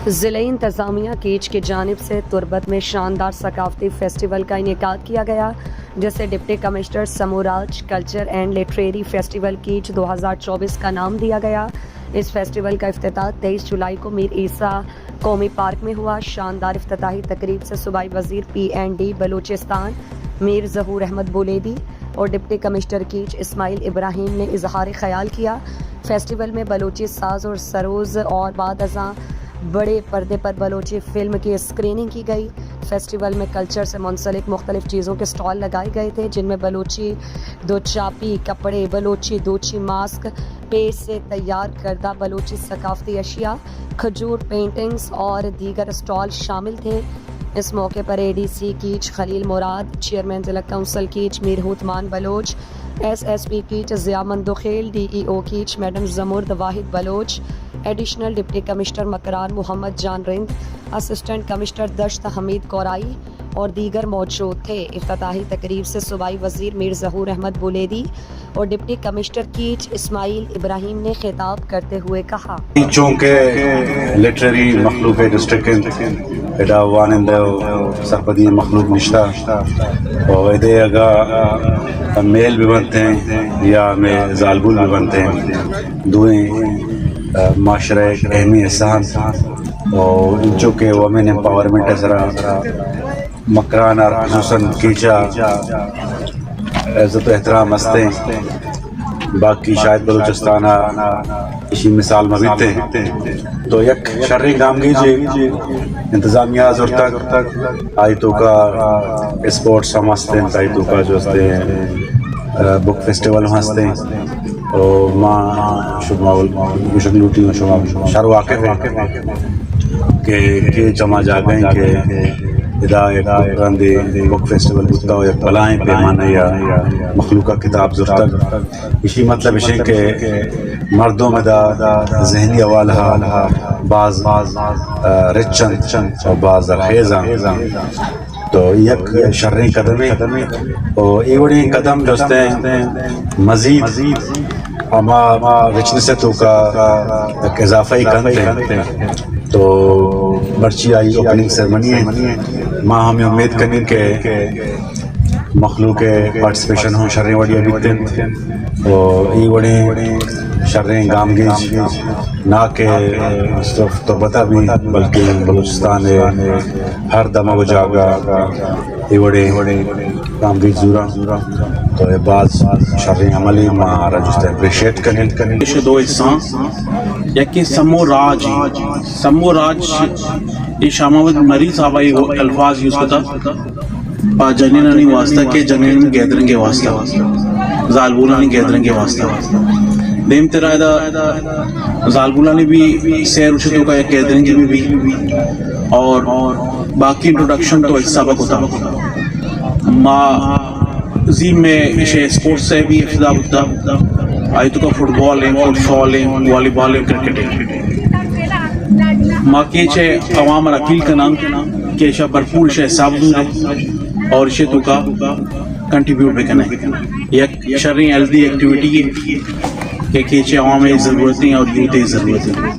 ضلعی انتظامیہ کیچ کی جانب سے تربت میں شاندار ثقافتی فیسٹیول کا انعقاد کیا گیا، جسے ڈپٹی کمشنر سموراج culture and literary festival Kech 2024 کا نام دیا گیا۔ اس فیسٹیول کا افتتاح 23 جولائی کو میر عیسیٰ قومی پارک میں ہوا۔ شاندار افتتاحی تقریب سے صوبائی وزیر PND بلوچستان میر ظہور احمد بولیدی اور ڈپٹی کمشنر کیچ اسماعیل ابراہیم نے اظہار خیال کیا۔ فیسٹیول میں بلوچی ساز اور سروز اور بعد ازاں بڑے پردے پر بلوچی فلم کی اسکریننگ کی گئی۔ فیسٹیول میں کلچر سے منسلک مختلف چیزوں کے سٹال لگائے گئے تھے، جن میں بلوچی دوچاپی کپڑے، بلوچی دوچی ماسک، پیس سے تیار کردہ بلوچی ثقافتی اشیاء، کھجور پینٹنگز اور دیگر سٹال شامل تھے۔ اس موقع پر ADC کیچ خلیل مراد، چیئرمین ضلع council Kech Mir Hotman Baloch, SSP Kech Zia Mandokhel, DEO Kech madam Zamurd Wahid Baloch, additional deputy commissioner Makran Muhammad Jan Rind, assistant commissioner Dasht Hameed Korai اور دیگر موجود تھے۔ افتتاحی تقریب سے صوبائی وزیر میر ظہور احمد بولیدی اور ڈپٹی کمشنر کیچ اسماعیل ابراہیم نے خطاب کرتے ہوئے کہا، چونکہ لٹریری مخلوق ڈسٹرکٹ ایڈا وانند سرپدی مخلوق نشتا اور ایدے اگا میل بھی بنتے ہیں یا میں زالبول بھی بنتے ہیں، دوئیں معاشرہ ایک اہمی احسان اور چونکہ وومن امپاورمنٹ سرا مکران اور خصوصاً کیچا عزت و احترام ہستے ہیں، باقی شاید بلوچستان اسی مثال مبیتے ہیں تو یک شرعی کام کیجیے انتظامیہ زور تک آئیتوں کا اسپورٹس ہم ہستے ہیں، آئیتوں کا جو ہستے ہیں بک فیسٹیول ہم ہستے ہیں اور ماں شما گشنگلوٹی و شما شہر واقف ہیں کہ جمع جا گئیں کہ ادا ایک بکراندی بک فیسٹیول بکتا ہو ایک بلائیں پیمانے یا مخلوقہ کتاب زرتگ اسی مطلب ہے کہ مردوں میں دا ذہنی حوالہ بعض رچن اور بعض خیزاں تو یک شرعی قدم ہے اور یہ بڑی قدم جو ہیں مزید اما رچنسیتوں کا ایک اضافی کنتے ہیں تو برچی آئی اوپننگ سیرمنی ہے۔ ماں ہمیں امید کریں کہ مخلوق پارٹیسپیشن ہوں شرعی وڑی ابھیتے ہیں اور یہ بڑی شرعی گام گیج نہ کہ صرف تو بتا بھی بلکہ بلوچستان ہر دمہ و جاگا یہ بڑے گام گیج زورا تو یہ بعض شرعی عملی ماں رجسٹر اپریشیٹ کریں دو احسان یکی سموراج یہ شاماوت مریض صاحبائی الفاظ یوز کرتا جنینانی واسطہ کے جنین گیدرنگ کے واسطہ زالبولانی گیدرنگ کے واسطہ دیم تیرا زالبولانی بھی سیر اچھتوں کا ایک گیدرنگ کی بھی اور باقی انٹروڈکشن تو ایک سبق ہوتا ماں زیم میں اسے سپورٹ سے بھی افضا ہوتا آئی تو کا فٹ بال ہے، فٹ سال ہے، والی بال ہے، کرکٹ ہے ماں کے چھے عوام رکیل کا نام کہ اسے برپور اسے سابدور ہے اور اسے تو کا کنٹریبیوٹ بھی کرنا ہے یک شرعی ایلدی ایکٹیویٹی ہے کہ چھے عوام ضرورتیں اور یوتے ضرورتیں